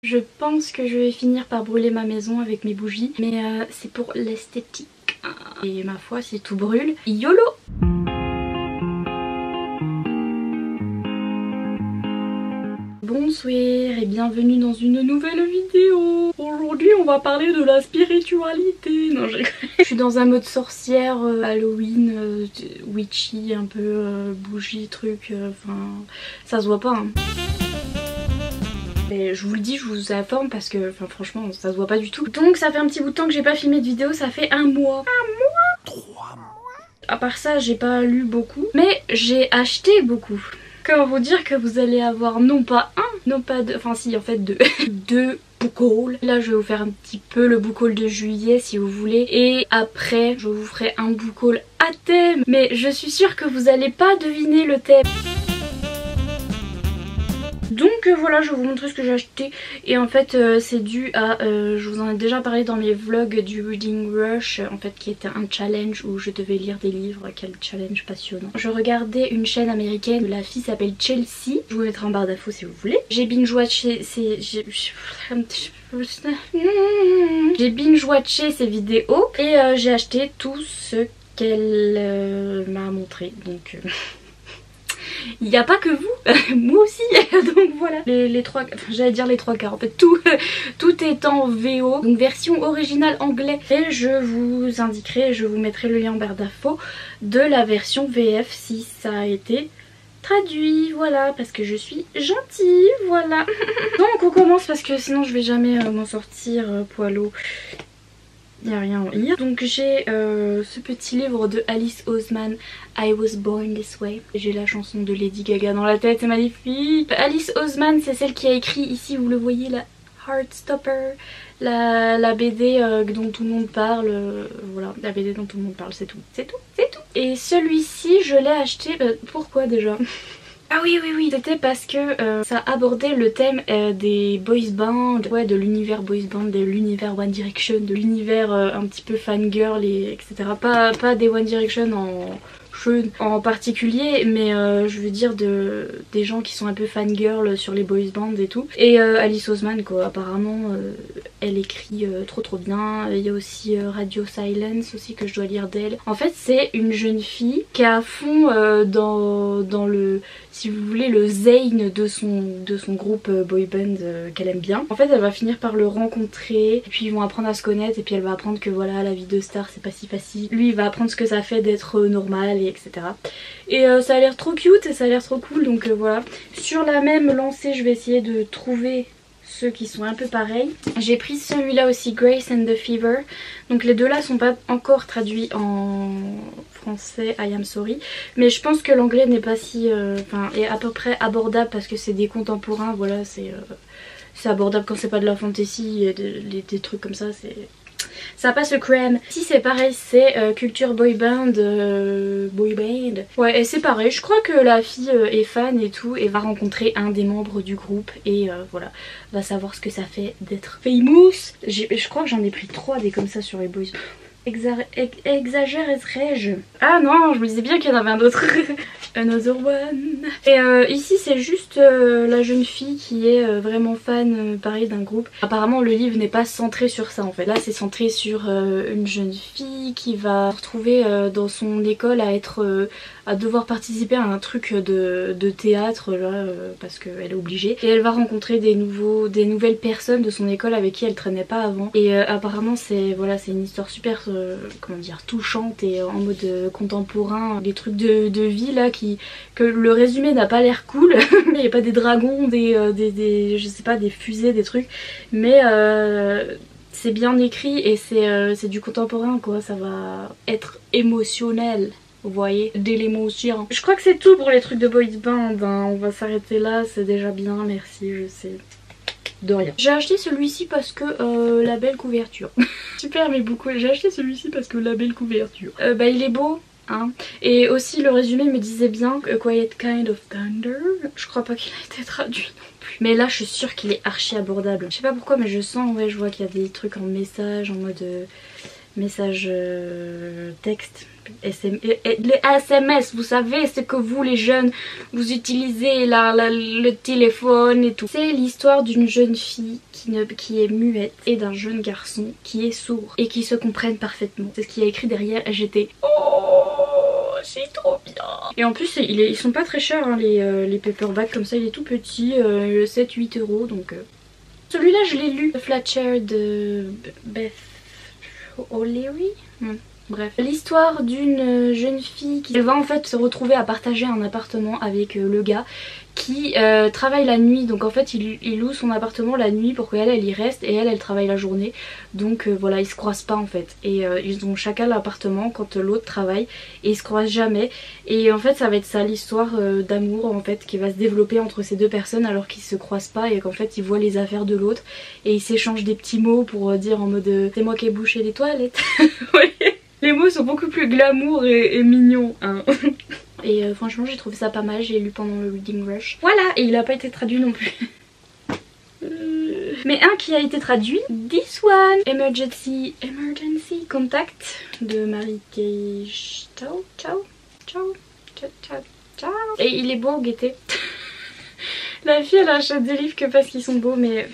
Je pense que je vais finir par brûler ma maison avec mes bougies, mais c'est pour l'esthétique. Et ma foi, si tout brûle, YOLO! Bonsoir et bienvenue dans une nouvelle vidéo. Aujourd'hui on va parler de la spiritualité. Non, je suis dans un mode sorcière, Halloween, witchy, un peu bougie, truc, enfin ça se voit pas hein. Et je vous le dis, je vous informe parce que franchement ça se voit pas du tout. Donc ça fait un petit bout de temps que j'ai pas filmé de vidéo, ça fait un mois. 3 mois. À part ça j'ai pas lu beaucoup, mais j'ai acheté beaucoup. Comment vous dire que vous allez avoir non pas un, non pas deux, enfin si en fait deux, deux book hauls. Là je vais vous faire un petit peu le book haul de juillet si vous voulez. Et après je vous ferai un book haul à thème. Mais je suis sûre que vous allez pas deviner le thème. Donc voilà, je vais vous montrer ce que j'ai acheté et en fait c'est dû à, je vous en ai déjà parlé dans mes vlogs du Reading Rush en fait qui était un challenge où je devais lire des livres, quel challenge passionnant. Je regardais une chaîne américaine, la fille s'appelle Chelsea, je vous mettrai en barre d'infos si vous voulez. J'ai binge watché ses vidéos et j'ai acheté tout ce qu'elle m'a montré donc... Il n'y a pas que vous, moi aussi, donc voilà. Les trois, enfin, j'allais dire les trois quarts, en fait tout est en VO, donc version originale anglais. Et je vous indiquerai, je vous mettrai le lien en barre d'infos de la version VF si ça a été traduit, voilà, parce que je suis gentille, voilà. Donc on commence parce que sinon je vais jamais m'en sortir, poileau. Il n'y a rien à lire. Donc j'ai ce petit livre de Alice Oseman, I Was Born This Way. J'ai la chanson de Lady Gaga dans la tête, c'est magnifique. Alice Oseman, c'est celle qui a écrit ici, vous le voyez, la Heartstopper, la BD dont tout le monde parle. Voilà, la BD dont tout le monde parle, c'est tout, c'est tout, c'est tout. Et celui-ci, je l'ai acheté, pourquoi déjà? Ah oui, c'était parce que ça abordait le thème des boys band, ouais, de l'univers boys band, de l'univers One Direction, de l'univers un petit peu fangirl et etc. Pas des One Direction en particulier, mais je veux dire des gens qui sont un peu fangirl sur les boys band et tout. Et Alice Oseman quoi, apparemment elle écrit trop bien. Il y a aussi Radio Silence aussi que je dois lire d'elle. En fait c'est une jeune fille qui est à fond dans le, si vous voulez, le Zayn de son groupe boy band qu'elle aime bien. En fait elle va finir par le rencontrer et puis ils vont apprendre à se connaître et puis elle va apprendre que voilà, la vie de star c'est pas si facile. Lui il va apprendre ce que ça fait d'être normal et etc. Et ça a l'air trop cute et ça a l'air trop cool, donc voilà. Sur la même lancée je vais essayer de trouver ceux qui sont un peu pareils. J'ai pris celui-là aussi, Grace and the Fever. Donc les deux là sont pas encore traduits en français, I am sorry. Mais je pense que l'anglais n'est pas si... Enfin est à peu près abordable parce que c'est des contemporains, voilà, c'est abordable quand c'est pas de la fantasy et des trucs comme ça, c'est... Ça passe le crème. Si c'est pareil, c'est culture boy band, Ouais, et c'est pareil, je crois que la fille est fan et tout et va rencontrer un des membres du groupe et voilà, va savoir ce que ça fait d'être famous. Je crois que j'en ai pris 3 des comme ça sur les boys. Exagérerais-je? Ah non, je me disais bien qu'il y en avait un autre. Another one. Et ici c'est juste la jeune fille qui est vraiment fan pareil d'un groupe. Apparemment le livre n'est pas centré sur ça en fait. Là c'est centré sur une jeune fille qui va se retrouver dans son école à devoir participer à un truc de théâtre là, parce qu'elle est obligée. Et elle va rencontrer des nouvelles personnes de son école avec qui elle traînait pas avant. Et apparemment c'est voilà, c'est une histoire super comment dire, touchante et en mode contemporain. Des trucs de vie là que le résumé n'a pas l'air cool. Il n'y a pas des dragons, des je sais pas, des fusées, des trucs. Mais c'est bien écrit et c'est du contemporain quoi, ça va être émotionnel. Vous voyez, de l'émotion. Je crois que c'est tout pour les trucs de boys band, hein. On va s'arrêter là, c'est déjà bien, merci, je sais. De rien. J'ai acheté celui-ci parce que la belle couverture. Super mais beaucoup. J'ai acheté celui-ci parce que la belle couverture. Il est beau. Hein. Et aussi le résumé me disait bien A Quiet Kind of Thunder. Je crois pas qu'il a été traduit non plus. Mais là je suis sûre qu'il est archi abordable. Je sais pas pourquoi mais je sens, ouais, je vois qu'il y a des trucs en message, en mode message texte. les SMS, vous savez, c'est que vous les jeunes, vous utilisez le téléphone et tout. C'est l'histoire d'une jeune fille qui est muette et d'un jeune garçon qui est sourd et qui se comprennent parfaitement. C'est ce qu'il y a écrit derrière et j'étais oh c'est trop bien. Et en plus ils sont pas très chers hein, les paperbacks comme ça, il est tout petit, 7-8 euros donc... Celui-là je l'ai lu, Fletcher de Beth O'Leary. Bref, l'histoire d'une jeune fille qui va en fait se retrouver à partager un appartement avec le gars qui travaille la nuit. Donc en fait il loue son appartement la nuit pour qu'elle y reste et elle travaille la journée. Donc voilà, ils se croisent pas en fait. Et ils ont chacun l'appartement quand l'autre travaille et ils se croisent jamais. Et en fait ça va être ça l'histoire d'amour en fait qui va se développer entre ces deux personnes alors qu'ils se croisent pas et qu'en fait ils voient les affaires de l'autre et ils s'échangent des petits mots pour dire en mode c'est moi qui ai bouché les toilettes. Ouais. Les mots sont beaucoup plus glamour et mignons hein. Et franchement j'ai trouvé ça pas mal, j'ai lu pendant le reading rush. Voilà, et il a pas été traduit non plus. Mais un qui a été traduit, This One, Emergency Contact de Mary-Kay Ciao. Et il est beau au guetté. La fille elle achète des livres que parce qu'ils sont beaux mais...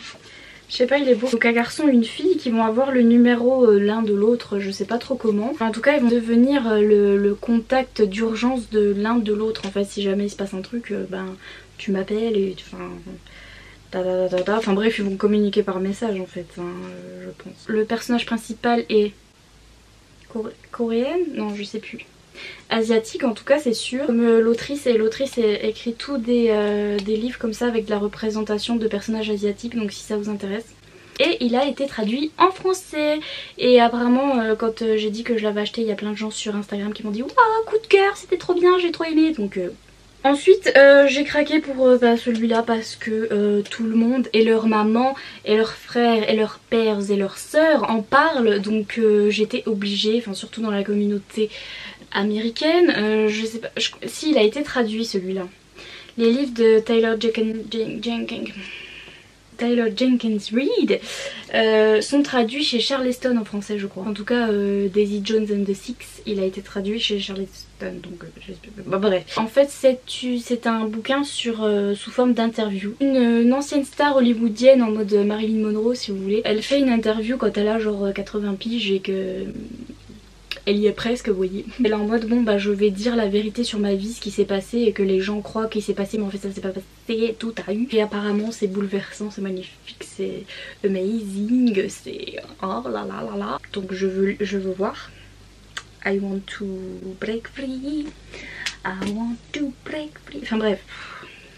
Je sais pas, il est beau. Donc un garçon et une fille qui vont avoir le numéro l'un de l'autre, je sais pas trop comment. Enfin, en tout cas ils vont devenir le contact d'urgence de l'un de l'autre. En fait si jamais il se passe un truc, ben tu m'appelles et enfin bref ils vont communiquer par message en fait hein, je pense. Le personnage principal est coréenne? Non je sais plus. Asiatique en tout cas c'est sûr. Comme l'autrice écrit tous des livres comme ça avec de la représentation de personnages asiatiques donc si ça vous intéresse. Et il a été traduit en français et apparemment quand j'ai dit que je l'avais acheté il y a plein de gens sur Instagram qui m'ont dit waouh coup de cœur c'était trop bien j'ai trop aimé donc... Ensuite j'ai craqué pour celui-là parce que tout le monde et leur maman et leurs frères et leurs pères et leurs sœurs en parlent donc j'étais obligée, enfin surtout dans la communauté américaine, je sais pas, si il a été traduit celui-là. Les livres de Taylor Jenkins Reid sont traduits chez Charleston en français je crois. En tout cas Daisy Jones and the Six il a été traduit chez Charleston donc bah, bref. En fait c'est un bouquin sur sous forme d'interview. Une ancienne star hollywoodienne en mode Marilyn Monroe si vous voulez. Elle fait une interview quand elle a genre 80 piges et que... Elle y est presque, vous voyez. Elle est en mode bon bah je vais dire la vérité sur ma vie, ce qui s'est passé et que les gens croient qu'il s'est passé mais en fait ça s'est pas passé, tout a eu. Et apparemment c'est bouleversant, c'est magnifique, c'est amazing, c'est oh là là là là. Donc je veux voir. I want to break free. I want to break free. Enfin bref.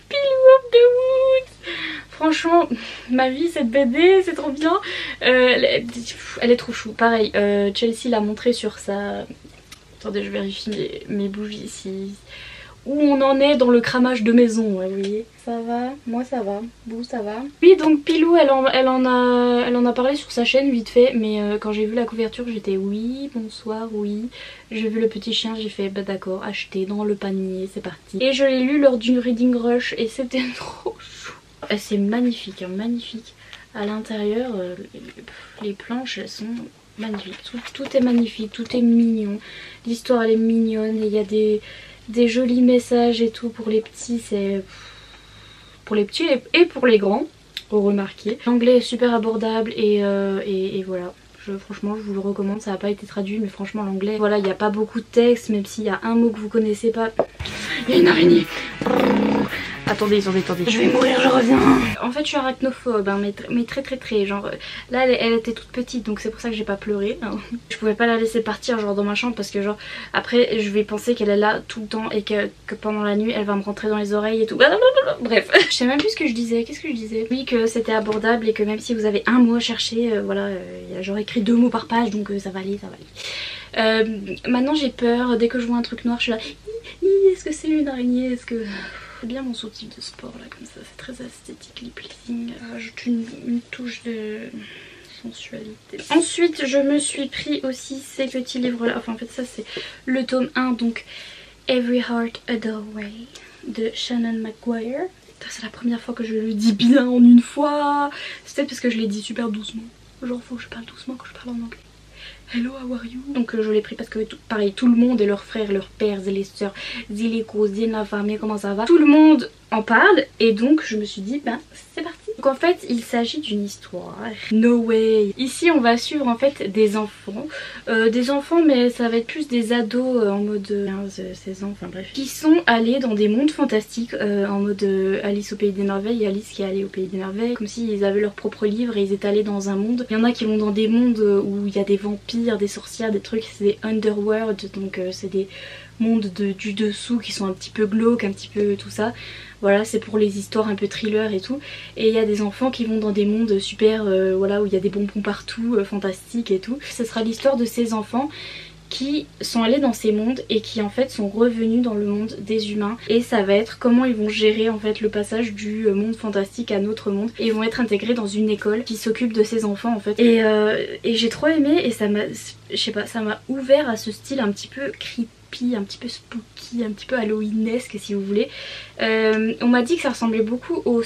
Pillow of the Woods. Franchement, ma vie cette BD, c'est trop bien. Elle est trop chou. Pareil, Chelsea l'a montré sur sa... Attendez, je vérifie mes bougies ici. Où on en est dans le cramage de maison, ouais, vous voyez. Ça va, moi ça va, vous ça va. Oui donc Pilou elle en a parlé sur sa chaîne vite fait. Mais quand j'ai vu la couverture j'étais oui, bonsoir, oui. J'ai vu le petit chien, j'ai fait bah d'accord, acheté dans le panier, c'est parti. Et je l'ai lu lors d'une reading rush et c'était trop chou. C'est magnifique, hein, magnifique. À l'intérieur, les planches elles sont magnifiques. Tout est magnifique, tout est mignon. L'histoire elle est mignonne et il y a des jolis messages et tout pour les petits, c'est pour les petits et pour les grands, vous remarquez. L'anglais est super abordable et voilà. Franchement je vous le recommande, ça n'a pas été traduit mais franchement l'anglais, voilà il n'y a pas beaucoup de texte même s'il y a un mot que vous connaissez pas. Il y a une araignée. Attendez, je vais mourir, je reviens. En fait je suis arachnophobe hein, mais très genre là elle était toute petite donc c'est pour ça que j'ai pas pleuré hein. Je pouvais pas la laisser partir genre dans ma chambre parce que genre après je vais penser qu'elle est là tout le temps et que pendant la nuit elle va me rentrer dans les oreilles et tout. Bref, je sais même plus ce que je disais, qu'est-ce que je disais? Oui que c'était abordable et que même si vous avez un mot à chercher, voilà, il y a genre écrit 2 mots par page donc ça va aller, ça va aller. Maintenant j'ai peur, dès que je vois un truc noir je suis là, est-ce que c'est une araignée, est-ce que... C'est bien mon soutif de sport là comme ça, c'est très esthétique, pleasing. Rajoute une touche de sensualité. Ensuite je me suis pris aussi ces petits livres là, enfin en fait ça c'est le tome 1 donc Every Heart a Doorway de Shannon McGuire. C'est la première fois que je le dis bien en une fois. C'est peut-être parce que je l'ai dit super doucement. Genre faut que je parle doucement quand je parle en anglais. Hello, how are you? Donc je l'ai pris parce que pareil, tout le monde et leurs frères, leurs pères et les sœurs, les cousines, la famille, comment ça va? Tout le monde en parle et donc je me suis dit ben c'est parti. Donc en fait il s'agit d'une histoire. No way. Ici on va suivre en fait des enfants. Mais ça va être plus des ados en mode 15-16 ans, enfin bref. Qui sont allés dans des mondes fantastiques en mode Alice au pays des merveilles. Alice qui est allée au pays des merveilles. Comme s'ils avaient leur propre livre et ils étaient allés dans un monde. Il y en a qui vont dans des mondes où il y a des vampires, des sorcières, des trucs. C'est des underworld, donc c'est des mondes du dessous qui sont un petit peu glauques, un petit peu tout ça. Voilà, c'est pour les histoires un peu thriller et tout. Et il y a des enfants qui vont dans des mondes super, voilà, où il y a des bonbons partout, fantastiques et tout. Ce sera l'histoire de ces enfants qui sont allés dans ces mondes et qui en fait sont revenus dans le monde des humains. Et ça va être comment ils vont gérer en fait le passage du monde fantastique à notre monde. Et ils vont être intégrés dans une école qui s'occupe de ces enfants en fait. Et j'ai trop aimé et ça m'a, je sais pas, ça m'a ouvert à ce style un petit peu creepy, un petit peu spooky, un petit peu halloweenesque si vous voulez. On m'a dit que ça ressemblait beaucoup au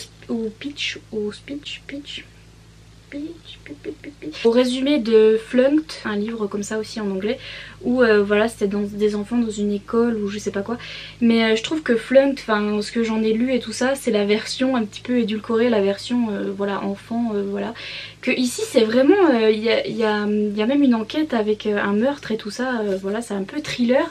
résumé de Flunked, un livre comme ça aussi en anglais, où voilà c'était des enfants dans une école ou je sais pas quoi. Mais je trouve que Flunked, enfin ce que j'en ai lu et tout ça, c'est la version un petit peu édulcorée, la version voilà enfant, voilà. Que ici c'est vraiment, il y a même une enquête avec un meurtre et tout ça, voilà c'est un peu thriller.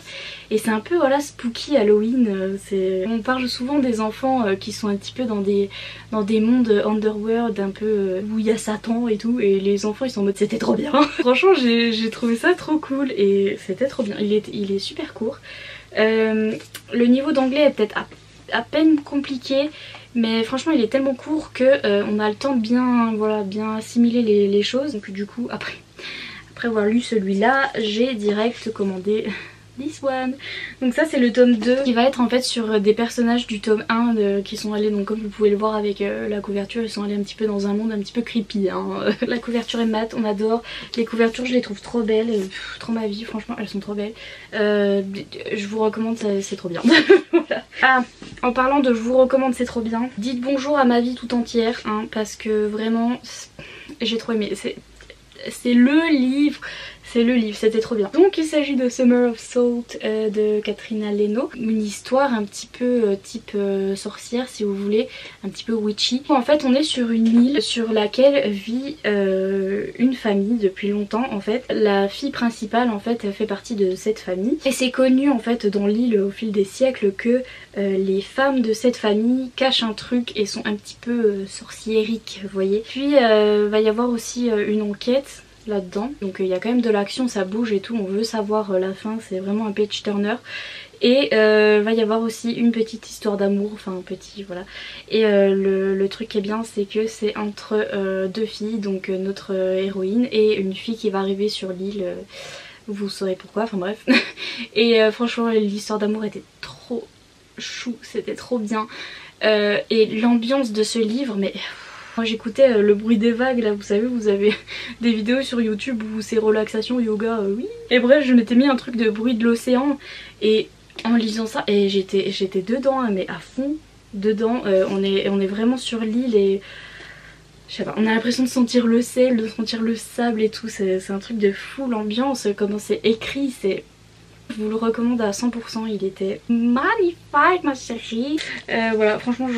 Et c'est un peu voilà spooky Halloween. On parle souvent des enfants qui sont un petit peu dans des mondes underworld un peu où il y a Satan et tout. Et les enfants ils sont en mode c'était trop bien. Franchement j'ai trouvé ça trop cool et c'était trop bien. Il est super court. Le niveau d'anglais est peut-être à peine compliqué. Mais franchement il est tellement court que on a le temps de bien assimiler les choses. Donc du coup après avoir lu celui-là j'ai direct commandé this one. Donc ça c'est le tome 2 qui va être en fait sur des personnages du tome 1 qui sont allés, donc comme vous pouvez le voir avec la couverture, ils sont allés un petit peu dans un monde un petit peu creepy hein. La couverture est mate, on adore. Les couvertures je les trouve trop belles, trop ma vie, franchement elles sont trop belles. Je vous recommande, c'est trop bien. Voilà. Ah, en parlant de je vous recommande c'est trop bien, dites bonjour à ma vie tout entière hein, parce que vraiment j'ai trop aimé. C'est le livre. C'est le livre, c'était trop bien. Donc il s'agit de Summer of Salt de Katrina Leno. Une histoire un petit peu type sorcière si vous voulez, un petit peu witchy. En fait on est sur une île sur laquelle vit une famille depuis longtemps en fait. La fille principale en fait fait partie de cette famille. Et c'est connu en fait dans l'île au fil des siècles que les femmes de cette famille cachent un truc et sont un petit peu sorciériques, vous voyez. Puis va y avoir aussi une enquête là-dedans, donc il y a quand même de l'action, ça bouge et tout, on veut savoir la fin, c'est vraiment un page turner. Et va y avoir aussi une petite histoire d'amour, enfin un petit voilà. Et le truc qui est bien c'est que c'est entre deux filles, donc notre héroïne et une fille qui va arriver sur l'île, vous saurez pourquoi, enfin bref. Et franchement l'histoire d'amour était trop chou, c'était trop bien. Et l'ambiance de ce livre, mais... Moi j'écoutais le bruit des vagues là, vous savez, vous avez des vidéos sur YouTube où c'est relaxation, yoga, oui. Et bref, je m'étais mis un truc de bruit de l'océan et en lisant ça, et j'étais dedans, hein, mais à fond dedans. On est vraiment sur l'île et je sais pas, on a l'impression de sentir le sel, de sentir le sable et tout, c'est un truc de fou l'ambiance, comment c'est écrit, c'est... Je vous le recommande à 100%, il était magnifique ma chérie. Voilà, franchement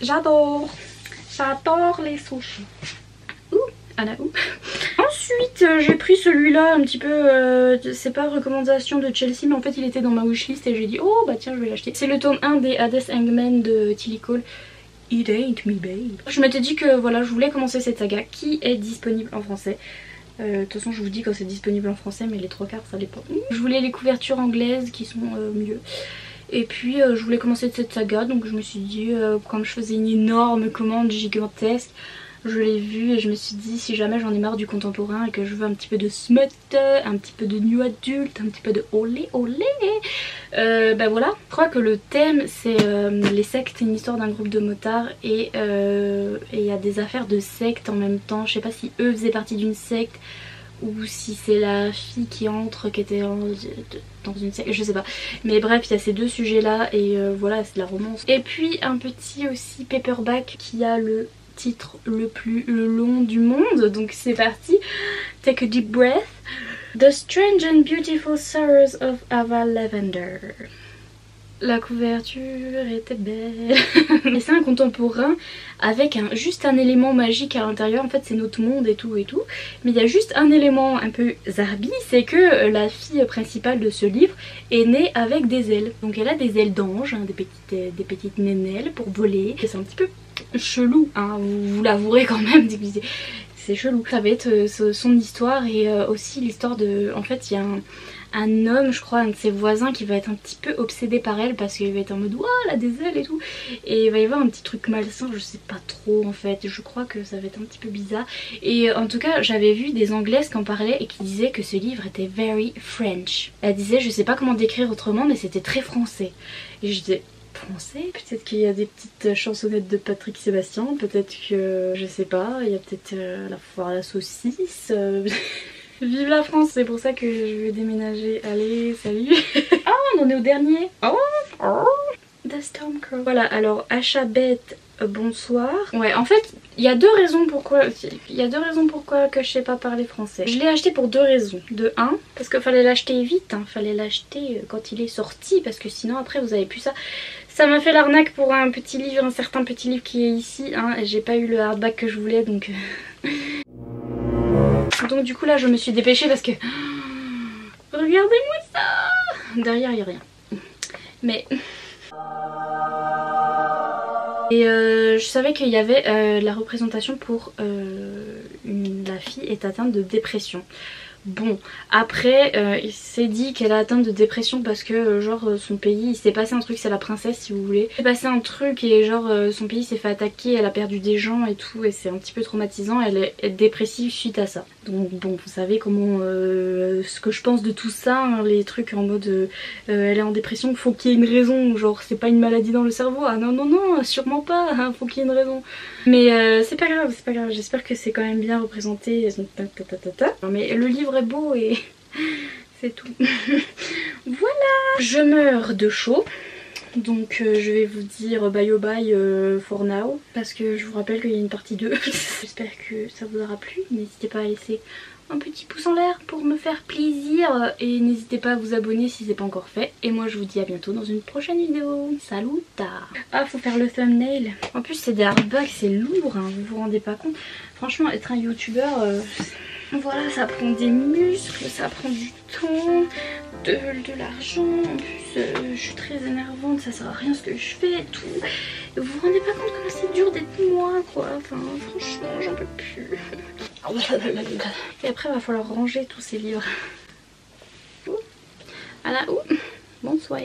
j'adore les sushis. Ouh, Anna, ouh. Ensuite j'ai pris celui-là un petit peu, c'est pas recommandation de Chelsea mais en fait il était dans ma wishlist et j'ai dit oh bah tiens je vais l'acheter. C'est le tome 1 des Hades Hangman de Tilly Cole. It ain't me babe. Je m'étais dit que voilà je voulais commencer cette saga qui est disponible en français. De toute façon je vous dis quand c'est disponible en français mais les 3/4 ça dépend. Je voulais les couvertures anglaises qui sont mieux. Et puis je voulais commencer cette saga donc je me suis dit comme je faisais une énorme commande gigantesque, je l'ai vue et je me suis dit si jamais j'en ai marre du contemporain et que je veux un petit peu de smut, un petit peu de new adulte, un petit peu de olé olé, bah voilà. Je crois que le thème c'est les sectes, une histoire d'un groupe de motards et il y a des affaires de sectes en même temps. Je sais pas si eux faisaient partie d'une secte ou si c'est la fille qui entre qui était dans une secte, je sais pas. Mais bref, il y a ces deux sujets là et voilà, c'est de la romance. Et puis un petit aussi paperback qui a le titre le plus long du monde, donc c'est parti. Take a deep breath. The Strange and Beautiful Sorrows of Ava Lavender. La couverture était belle. Et c'est un contemporain avec juste un élément magique à l'intérieur. En fait c'est notre monde et tout. Mais il y a juste un élément un peu zarbi, c'est que la fille principale de ce livre est née avec des ailes. Donc elle a des ailes d'ange, hein, des petites nénelles pour voler. C'est un petit peu chelou, hein, vous l'avouerez quand même. C'est chelou. Ça va être son histoire et aussi l'histoire de... En fait il y a un homme, je crois, un de ses voisins qui va être un petit peu obsédé par elle parce qu'il va être en mode ouah, elle a des ailes et tout. Et il va y avoir un petit truc malsain, je sais pas trop en fait. Je crois que ça va être un petit peu bizarre. Et en tout cas, j'avais vu des anglaises qui en parlaient et qui disaient que ce livre était very French. Elle disait, je sais pas comment décrire autrement, mais c'était très français. Et je disais... Français, peut-être qu'il y a des petites chansonnettes de Patrick Sébastien, peut-être que je sais pas, il y a peut-être la foire à la saucisse. Vive la France, c'est pour ça que je vais déménager. Allez, salut. Ah, on en est au dernier. The Stormcrow. Voilà, alors achat bête, bonsoir. Ouais, en fait, il y a deux raisons pourquoi que je sais pas parler français. Je l'ai acheté pour deux raisons. De un, parce qu'il fallait l'acheter vite, hein, fallait l'acheter quand il est sorti, parce que sinon après vous avez plus ça. Ça m'a fait l'arnaque pour un petit livre, un certain petit livre qui est ici, hein, et j'ai pas eu le hardback que je voulais, donc... Donc du coup là je me suis dépêchée parce que... Regardez-moi ça. Derrière il n'y a rien. Mais... Et je savais qu'il y avait la représentation pour la fille est atteinte de dépression. Bon, après il s'est dit qu'elle a atteinte de dépression parce que genre son pays, il s'est passé un truc, c'est la princesse si vous voulez. Il s'est passé un truc et genre son pays s'est fait attaquer, elle a perdu des gens et tout et c'est un petit peu traumatisant, elle est dépressive suite à ça. Donc bon, vous savez comment ce que je pense de tout ça, hein, les trucs en mode elle est en dépression, faut qu'il y ait une raison, genre c'est pas une maladie dans le cerveau, ah non non non, sûrement pas, hein, faut qu'il y ait une raison. Mais c'est pas grave, j'espère que c'est quand même bien représenté. Mais le livre est beau et c'est tout. Voilà, je meurs de chaud. Donc je vais vous dire bye bye for now. Parce que je vous rappelle qu'il y a une partie 2. J'espère que ça vous aura plu. N'hésitez pas à laisser un petit pouce en l'air pour me faire plaisir. Et n'hésitez pas à vous abonner si c'est pas encore fait. Et moi je vous dis à bientôt dans une prochaine vidéo. Salut. Ah, faut faire le thumbnail. En plus c'est des hardbacks, c'est lourd, hein, vous vous rendez pas compte. Franchement être un youtubeur... Voilà, ça prend des muscles, ça prend du temps, de l'argent. En plus, je suis très énervante, ça sert à rien ce que je fais et tout. Et vous vous rendez pas compte comment c'est dur d'être moi, quoi. Enfin, franchement, j'en peux plus. Et après, il va falloir ranger tous ces livres. Voilà, bonsoir.